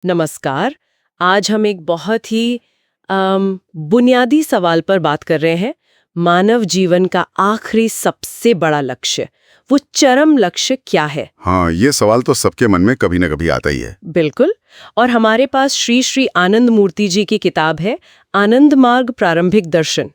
नमस्कार। आज हम एक बहुत ही बुनियादी सवाल पर बात कर रहे हैं। मानव जीवन का आखिरी सबसे बड़ा लक्ष्य, वो चरम लक्ष्य क्या है? हाँ, ये सवाल तो सबके मन में कभी न कभी आता ही है। बिल्कुल। और हमारे पास श्री श्री आनंद मूर्ति जी की किताब है आनंद मार्ग प्रारंभिक दर्शन।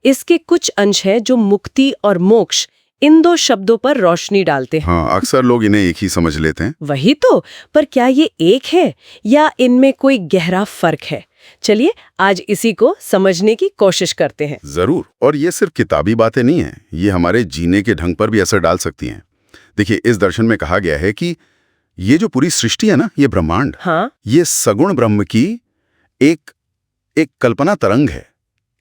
इसके कुछ अंश हैं जो मुक्ति और मोक्ष इन दो शब्दों पर रोशनी डालते हैं। हाँ, अक्सर लोग इन्हें एक ही समझ लेते हैं। वही तो, पर क्या ये एक है या इनमें कोई गहरा फर्क है? चलिए आज इसी को समझने की कोशिश करते हैं। जरूर। और ये सिर्फ किताबी बातें नहीं हैं, ये हमारे जीने के ढंग पर भी असर डाल सकती हैं। देखिए, इस दर्शन में कहा गया है कि ये जो पूरी सृष्टि है ना, ये ब्रह्मांड, हाँ, ये सगुण ब्रह्म की एक कल्पना तरंग है,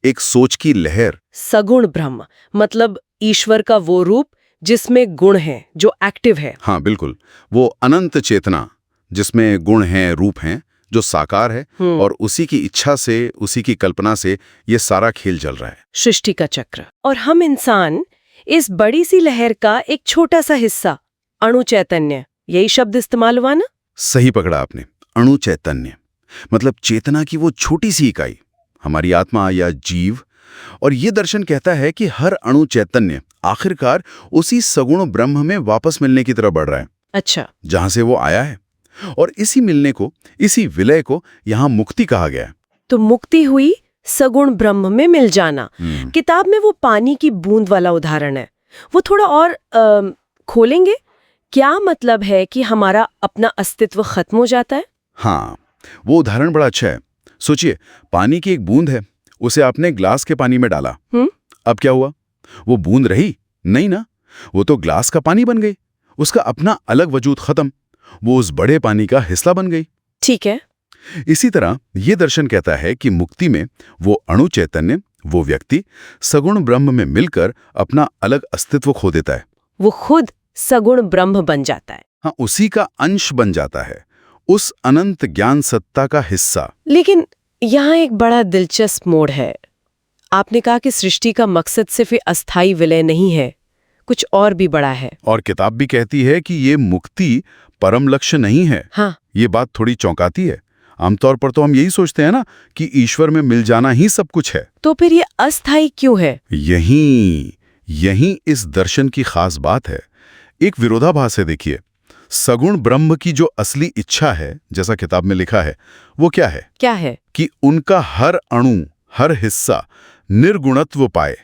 एक सोच की लहर। सगुण ब्रह्म मतलब ईश्वर का वो रूप जिसमें गुण है, जो एक्टिव है। हाँ बिल्कुल, वो अनंत चेतना जिसमें गुण हैं, रूप हैं, जो साकार है, और उसी की इच्छा से, उसी की कल्पना से ये सारा खेल चल रहा है। सृष्टि का चक्र। और हम इंसान इस बड़ी सी लहर का एक छोटा सा हिस्सा, अणु चैतन्य, यही शब्द इस्तेमाल हुआ ना? सही पकड़ा आपने। अणु चैतन्य मतलब चेतना की वो छोटी सी इकाई, हमारी आत्मा या जीव। और ये दर्शन कहता है कि हर अणु चैतन्य आखिरकार उसी सगुण ब्रह्म में वापस मिलने की तरफ बढ़ रहा है। अच्छा, जहां से वो आया है। और इसी मिलने को, इसी विलय को यहाँ मुक्ति कहा गया है। तो मुक्ति हुई सगुण ब्रह्म में मिल जाना। किताब में वो पानी की बूंद वाला उदाहरण है, वो थोड़ा और खोलेंगे? क्या मतलब है कि हमारा अपना अस्तित्व खत्म हो जाता है? हाँ, वो उदाहरण बड़ा अच्छा है। सोचिए, पानी की एक बूंद है, उसे आपने ग्लास के पानी में डाला। अब क्या हुआ? वो बूंद रही नहीं ना, वो तो ग्लास का पानी बन गई, उसका अपना अलग वजूद खत्म, वो उस बड़े पानी का हिस्सा बन गई। ठीक है। इसी तरह ये दर्शन कहता है कि मुक्ति में वो अणु चैतन्य, वो व्यक्ति सगुण ब्रह्म में मिलकर अपना अलग अस्तित्व खो देता है। वो खुद सगुण ब्रह्म बन जाता है। हाँ, उसी का अंश बन जाता है, उस अनंत ज्ञान सत्ता का हिस्सा। लेकिन यहाँ एक बड़ा दिलचस्प मोड़ है। आपने कहा कि सृष्टि का मकसद सिर्फ अस्थाई विलय नहीं है, कुछ और भी बड़ा है। और किताब भी कहती है कि ये मुक्ति परम लक्ष्य नहीं है। हाँ। ये बात थोड़ी चौंकाती है। आमतौर पर तो हम यही सोचते हैं ना कि ईश्वर में मिल जाना ही सब कुछ है। तो फिर ये अस्थाई क्यों है? यही इस दर्शन की खास बात है। एक विरोधाभास है। देखिए, सगुण ब्रह्म की जो असली इच्छा है, जैसा किताब में लिखा है, वो क्या है? क्या है? कि उनका हर अणु, हर हिस्सा निर्गुणत्व पाए,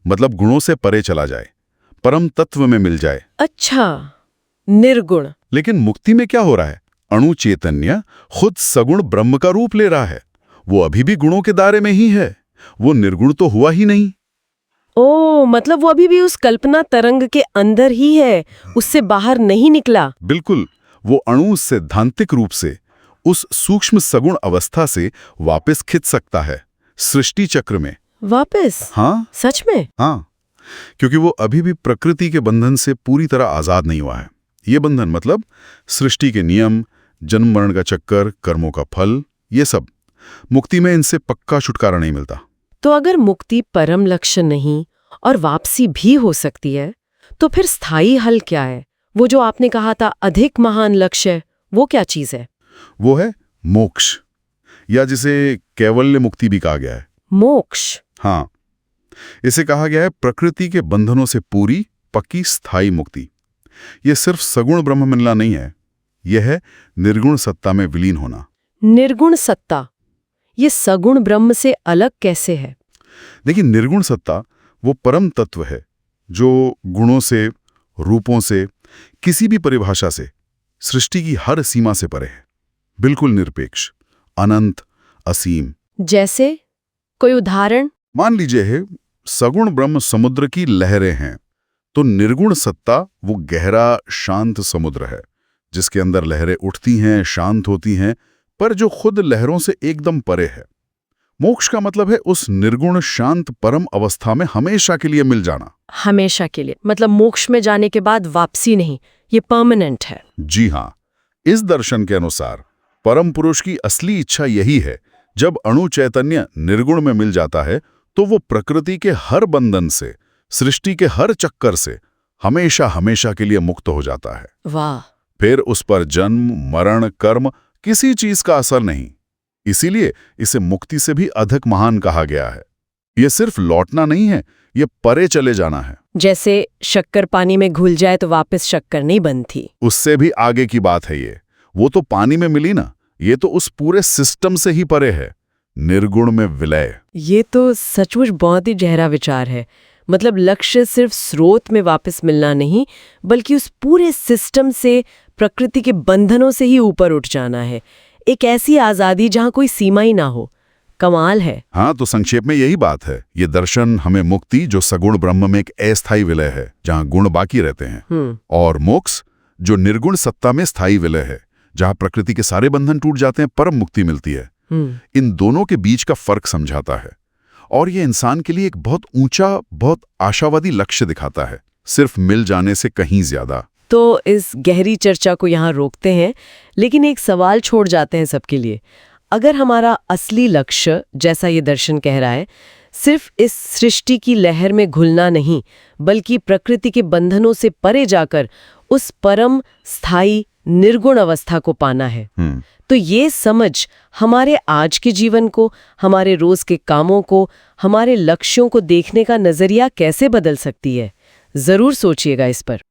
मतलब गुणों से परे चला जाए, परम तत्व में मिल जाए। अच्छा, निर्गुण। लेकिन मुक्ति में क्या हो रहा है? अणु चैतन्य खुद सगुण ब्रह्म का रूप ले रहा है। वो अभी भी गुणों के दायरे में ही है, वो निर्गुण तो हुआ ही नहीं। ओ, मतलब वो अभी भी उस कल्पना तरंग के अंदर ही है, उससे बाहर नहीं निकला। बिल्कुल, वो अणु सैद्धांतिक रूप से उस सूक्ष्म सगुण अवस्था से वापस खिंच सकता है, सृष्टि चक्र में वापस। हाँ, सच में? हाँ, क्योंकि वो अभी भी प्रकृति के बंधन से पूरी तरह आजाद नहीं हुआ है। ये बंधन मतलब सृष्टि के नियम, जन्म मरण का चक्कर, कर्मों का फल, ये सब। मुक्ति में इनसे पक्का छुटकारा नहीं मिलता। तो अगर मुक्ति परम लक्ष्य नहीं और वापसी भी हो सकती है, तो फिर स्थायी हल क्या है? वो जो आपने कहा था अधिक महान लक्ष्य, वो क्या चीज है? वो है मोक्ष, या जिसे कैवल्य मुक्ति भी कहा गया है। मोक्ष? हाँ, इसे कहा गया है प्रकृति के बंधनों से पूरी पक्की स्थायी मुक्ति। यह सिर्फ सगुण ब्रह्म मिलना नहीं है, यह है निर्गुण सत्ता में विलीन होना। निर्गुण सत्ता, ये सगुण ब्रह्म से अलग कैसे है? देखिए, निर्गुण सत्ता वो परम तत्व है जो गुणों से, रूपों से, किसी भी परिभाषा से, सृष्टि की हर सीमा से परे है, बिल्कुल निरपेक्ष, अनंत, असीम। जैसे कोई उदाहरण? मान लीजिए है सगुण ब्रह्म समुद्र की लहरें हैं, तो निर्गुण सत्ता वो गहरा शांत समुद्र है जिसके अंदर लहरें उठती हैं, शांत होती हैं, पर जो खुद लहरों से एकदम परे है। मोक्ष का मतलब है उस निर्गुण शांत परम अवस्था में हमेशा के लिए मिल जाना। हमेशा के लिए मतलब मोक्ष में जाने के बाद वापसी नहीं, ये परमानेंट है। जी हाँ, इस दर्शन के अनुसार परम पुरुष की असली इच्छा यही है। जब अणु चैतन्य निर्गुण में मिल जाता है तो वो प्रकृति के हर बंधन से, सृष्टि के हर चक्कर से हमेशा हमेशा के लिए मुक्त हो जाता है। वाह। फिर उस पर जन्म, मरण, कर्म किसी चीज का असर नहीं। इसीलिए इसे मुक्ति से भी अधिक महान कहा गया है। ये सिर्फ लौटना नहीं है, ये परे चले जाना है। जैसे शक्कर पानी में घुल जाए तो वापस शक्कर नहीं बनती। उससे भी आगे की बात है ये। वो तो पानी में मिली ना, ये तो उस पूरे सिस्टम से ही परे है, निर्गुण में विलय। ये तो सचमुच बहुत ही गहरा विचार है। मतलब लक्ष्य सिर्फ स्रोत में वापस मिलना नहीं, बल्कि उस पूरे सिस्टम से, प्रकृति के बंधनों से ही ऊपर उठ जाना है। एक ऐसी आज़ादी जहाँ कोई सीमा ही ना हो। कमाल है। हाँ, तो संक्षेप में यही बात है। ये दर्शन हमें मुक्ति, जो सगुण ब्रह्म में एक अस्थायी विलय है जहाँ गुण बाकी रहते हैं, और मोक्ष, जो निर्गुण सत्ता में स्थायी विलय है जहाँ प्रकृति के सारे बंधन टूट जाते हैं, परम मुक्ति मिलती है। इन दोनों के बीच का फर्क समझाता है, और ये इंसान के लिए एक बहुत ऊंचा, बहुत आशावादी लक्ष्य दिखाता है, सिर्फ मिल जाने से कहीं ज्यादा। तो इस गहरी चर्चा को यहाँ रोकते हैं, लेकिन एक सवाल छोड़ जाते हैं सबके लिए। अगर हमारा असली लक्ष्य, जैसा ये दर्शन कह रहा है, सिर्फ इस सृष्टि की लहर में घुलना नहीं, बल्कि प्रकृति के बंधनों से परे जाकर उस परम स्थायी निर्गुण अवस्था को पाना है, तो ये समझ हमारे आज के जीवन को, हमारे रोज के कामों को, हमारे लक्ष्यों को देखने का नजरिया कैसे बदल सकती है। जरूर सोचिएगा इस पर।